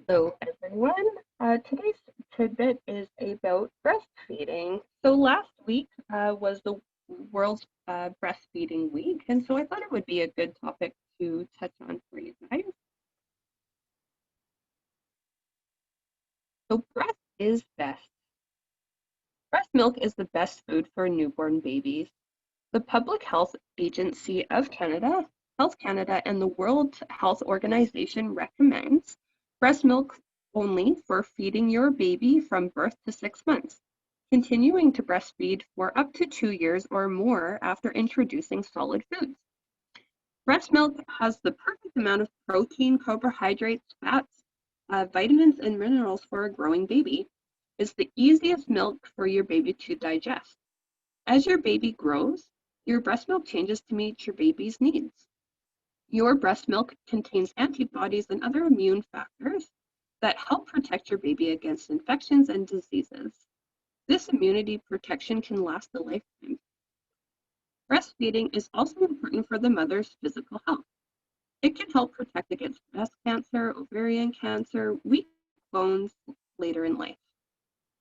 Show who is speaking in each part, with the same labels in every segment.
Speaker 1: Hello, everyone. Today's tidbit is about breastfeeding. So last week was the World's Breastfeeding Week, and so I thought it would be a good topic to touch on for you guys. So breast is best. Breast milk is the best food for newborn babies. The Public Health Agency of Canada, Health Canada, and the World Health Organization recommends breast milk only for feeding your baby from birth to 6 months, continuing to breastfeed for up to 2 years or more after introducing solid foods. Breast milk has the perfect amount of protein, carbohydrates, fats, vitamins, and minerals for a growing baby. It's the easiest milk for your baby to digest. As your baby grows, your breast milk changes to meet your baby's needs. Your breast milk contains antibodies and other immune factors that help protect your baby against infections and diseases. This immunity protection can last a lifetime. Breastfeeding is also important for the mother's physical health. It can help protect against breast cancer, ovarian cancer, weak bones later in life.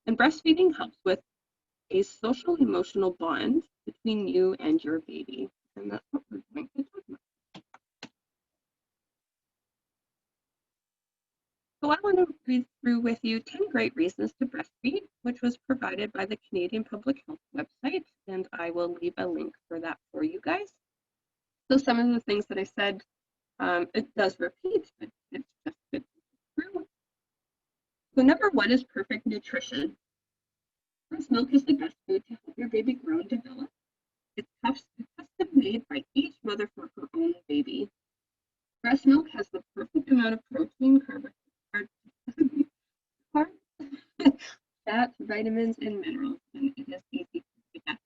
Speaker 1: And breastfeeding helps with a social emotional bond between you and your baby. And that's what we're going to talk about. So I want to read through with you 10 great reasons to breastfeed, which was provided by the Canadian Public Health website, and I will leave a link for that for you guys. So some of the things that I said, it does repeat, but it's just good to go through. So number one is perfect nutrition. Breast milk is the best food to help your baby grow and develop. It's custom made by each mother for her own baby. Breast milk has the perfect amount of protein, carbohydrates, fats, vitamins, and minerals, and it is easy to get.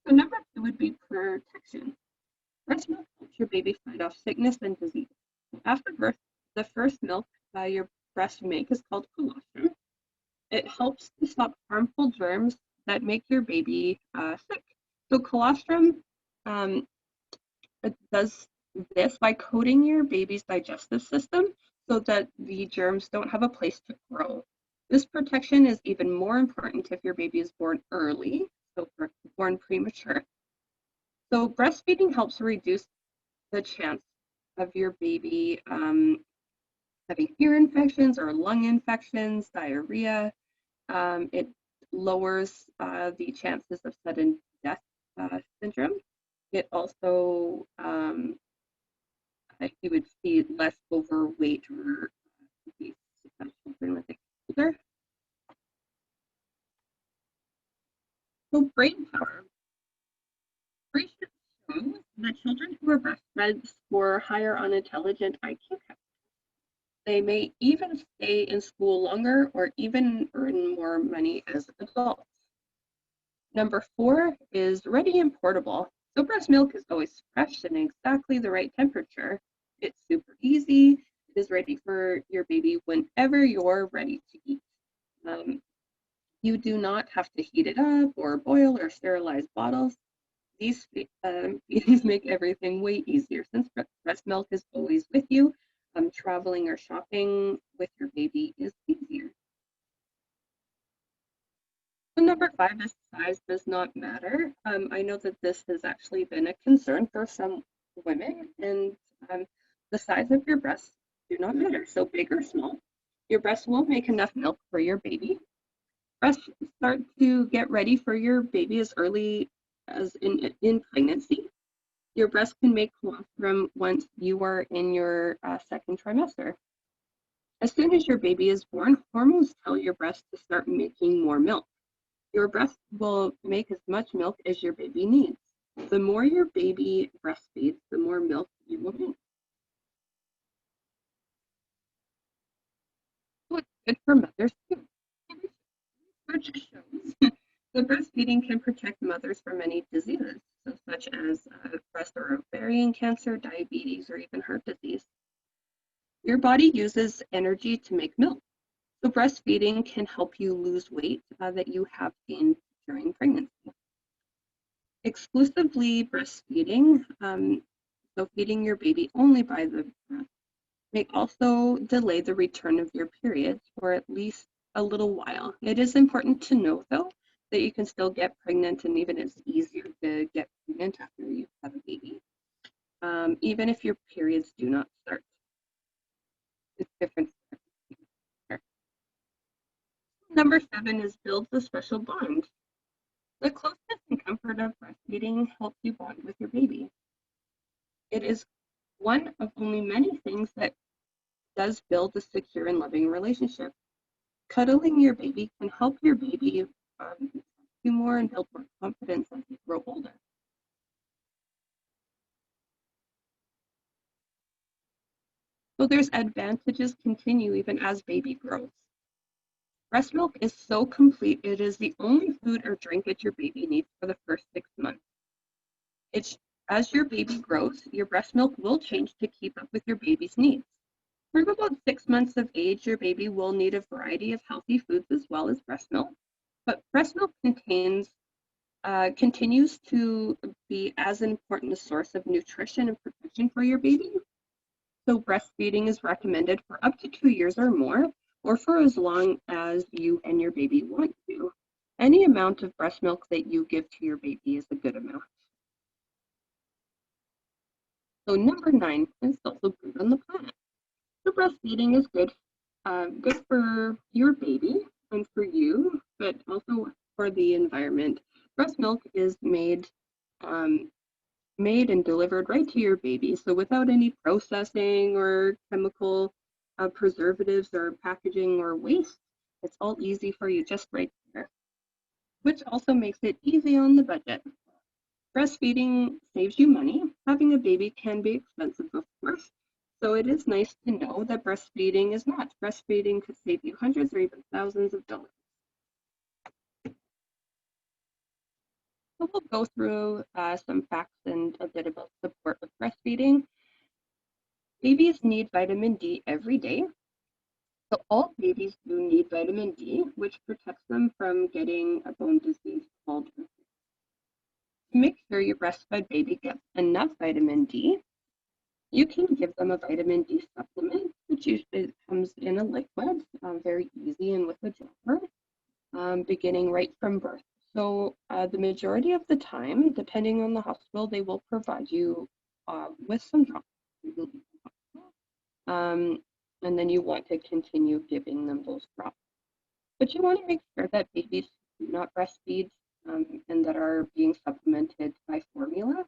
Speaker 1: So number two would be protection. Breast milk helps your baby fight off sickness and disease. After birth, the first milk your breast make is called colostrum. It helps to stop harmful germs that make your baby sick. So colostrum it does this by coating your baby's digestive system so that the germs don't have a place to grow. This protection is even more important if your baby is born early, so born premature. So breastfeeding helps reduce the chance of your baby having ear infections or lung infections, diarrhea. It lowers the chances of sudden death syndrome. It also, you would see less overweight or children with older. So brain power. Research shows that children who are breastfed score higher on intelligent IQ tests. They may even stay in school longer or even earn more money as adults. Number four is ready and portable. So breast milk is always fresh and exactly the right temperature. It's super easy. It is ready for your baby whenever you're ready to eat. You do not have to heat it up or boil or sterilize bottles. These make everything way easier since breast milk is always with you. Traveling or shopping with your baby is easier. So number five is size does not matter. I know that this has actually been a concern for some women, and the size of your breasts do not matter. So big or small, your breast will make enough milk for your baby. Breasts start to get ready for your baby as early as in pregnancy. Your breast can make colostrum once you are in your second trimester. As soon as your baby is born, hormones tell your breast to start making more milk. Your breast will make as much milk as your baby needs. The more your baby breastfeeds, the more milk you will make. So it's good for mothers too. Research shows the breastfeeding can protect mothers from many diseases, such as breast or ovarian cancer, diabetes, or even heart disease. Your body uses energy to make milk. So breastfeeding can help you lose weight that you have gained during pregnancy. Exclusively breastfeeding, so feeding your baby only by the breast, may also delay the return of your periods for at least a little while. It is important to know, though, that you can still get pregnant, and even it's easier to get pregnant after you have a baby, even if your periods do not start. It's different. Number 7 is builds a special bond. The closeness and comfort of breastfeeding helps you bond with your baby. It is one of only many things that does build a secure and loving relationship. Cuddling your baby can help your baby do more and build more confidence as they grow older. So there's advantages continue even as baby grows. Breast milk is so complete, it is the only food or drink that your baby needs for the first 6 months. As your baby grows, your breast milk will change to keep up with your baby's needs. For about 6 months of age, your baby will need a variety of healthy foods as well as breast milk, but breast milk continues to be as important a source of nutrition and protection for your baby. So breastfeeding is recommended for up to 2 years or more, or for as long as you and your baby want to. Any amount of breast milk that you give to your baby is a good amount. So number 9 is also good on the planet. So breastfeeding is good for your baby and for you, but also for the environment. Breast milk is made and delivered right to your baby, so without any processing or chemical preservatives or packaging or waste. It's all easy for you just right there, which also makes it easy on the budget. Breastfeeding saves you money. Having a baby can be expensive, of course, so it is nice to know that breastfeeding is not. Breastfeeding could save you hundreds or even thousands of dollars. So we'll go through some facts and a bit about support with breastfeeding. Babies need vitamin D every day. So all babies do need vitamin D, which protects them from getting a bone disease called. To make sure your breastfed baby gets enough vitamin D, you can give them a vitamin D supplement, which usually comes in a liquid, very easy and with a dropper, beginning right from birth. So the majority of the time, depending on the hospital, they will provide you with some drops. And then you want to continue giving them those drops. But you want to make sure that babies do not breastfeed and that are being supplemented by formula,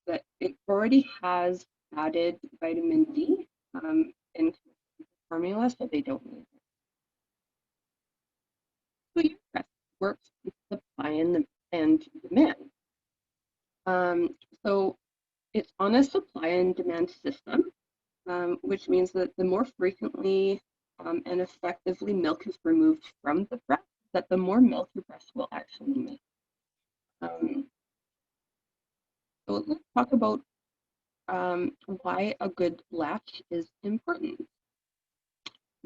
Speaker 1: that it already has added vitamin D into the formula, so they don't need it. So your breast works with supply and demand. So it's on a supply and demand system, which means that the more frequently and effectively milk is removed from the breast, that the more milk your breast will actually make. So let's talk about why a good latch is important.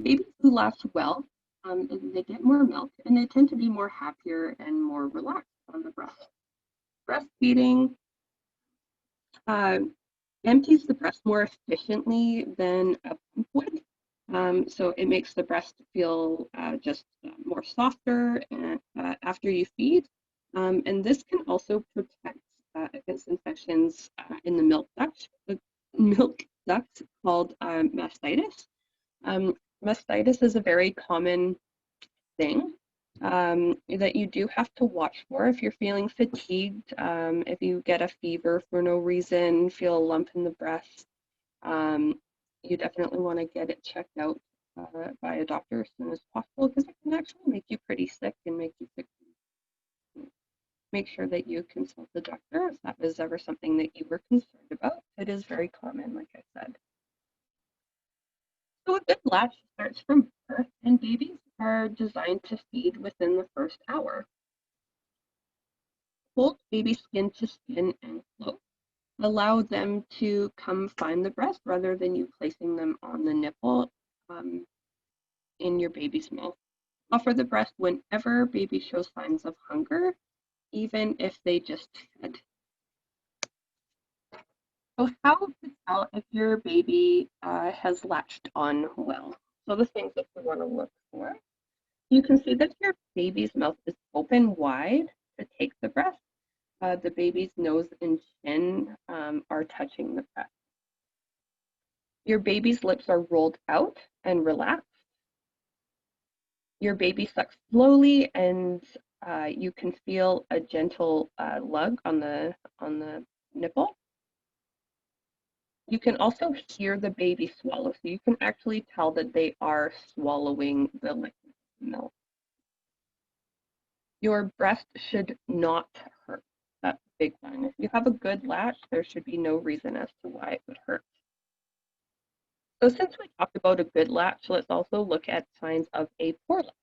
Speaker 1: Babies who latch well, they get more milk and they tend to be more happier and more relaxed on the breast. Breastfeeding empties the breast more efficiently than a pump would. So it makes the breast feel just more softer after you feed. And this can also protect against infections in the milk duct called mastitis. Mastitis is a very common thing that you do have to watch for if you're feeling fatigued, if you get a fever for no reason, feel a lump in the breast. You definitely want to get it checked out by a doctor as soon as possible, because it can actually make you pretty sick and make you sick. Make sure that you consult the doctor if that was ever something that you were concerned about. It is very common, like I said. So a good latch starts from birth, and babies are designed to feed within the first hour. Hold baby skin to skin and close. Allow them to come find the breast rather than you placing them on the nipple in your baby's mouth. Offer the breast whenever baby shows signs of hunger, even if they just fed. So how to tell if your baby has latched on well? So the things that we want to look for. You can see that your baby's mouth is open wide to take the breast. The baby's nose and chin are touching the breast. Your baby's lips are rolled out and relaxed. Your baby sucks slowly, and you can feel a gentle lug on the nipple. You can also hear the baby swallow, so you can actually tell that they are swallowing the liquid milk. Your breast should not hurt. That's a big one. If you have a good latch, there should be no reason as to why it would hurt. So since we talked about a good latch, let's also look at signs of a poor latch.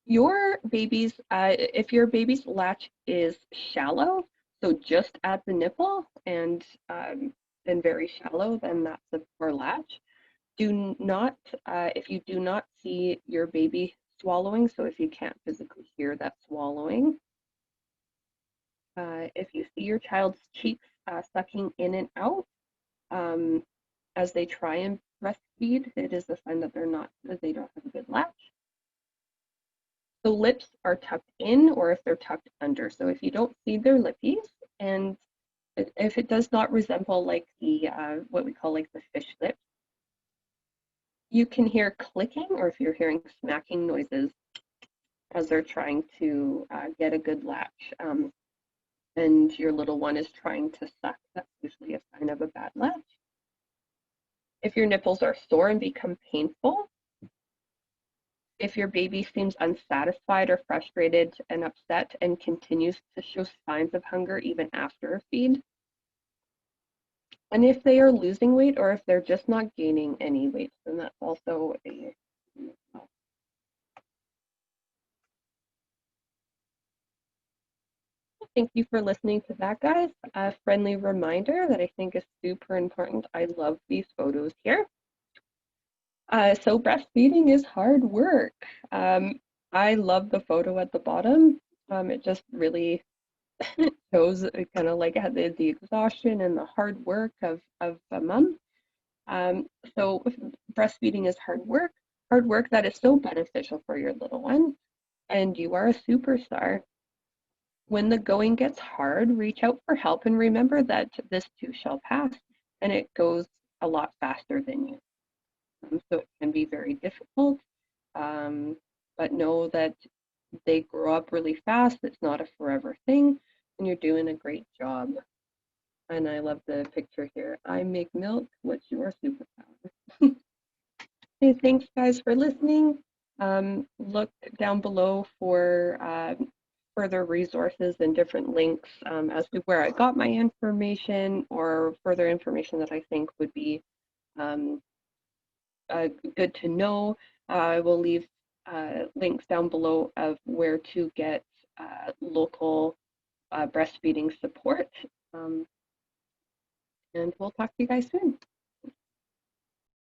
Speaker 1: If your baby's latch is shallow, so just at the nipple and very shallow, then that's a poor latch. If you do not see your baby swallowing, so if you can't physically hear that swallowing, if you see your child's cheeks sucking in and out as they try and breastfeed, it is a sign that they don't have a good latch. The lips are tucked in or if they're tucked under. So if you don't see their lippies, and if it does not resemble like the what we call like the fish lip, you can hear clicking, or if you're hearing smacking noises as they're trying to get a good latch, and your little one is trying to suck, that's usually a sign of a bad latch. If your nipples are sore and become painful, if your baby seems unsatisfied or frustrated and upset and continues to show signs of hunger even after a feed, and if they are losing weight or if they're just not gaining any weight, then that's also a Thank you for listening to that, guys. A friendly reminder that I think is super important. I love these photos here. So breastfeeding is hard work. I love the photo at the bottom. It just really shows kind of like the exhaustion and the hard work of a mom. Um, so breastfeeding is hard work that is so beneficial for your little one, and you are a superstar. When the going gets hard, reach out for help and remember that this too shall pass, and it goes a lot faster than you. So it can be very difficult, but know that they grow up really fast. It's not a forever thing, and you're doing a great job. And I love the picture here. I make milk. What's your superpower? Hey, thanks guys for listening. Look down below for further resources and different links as to where I got my information or further information that I think would be um, good to know. I will leave links down below of where to get local breastfeeding support. And we'll talk to you guys soon.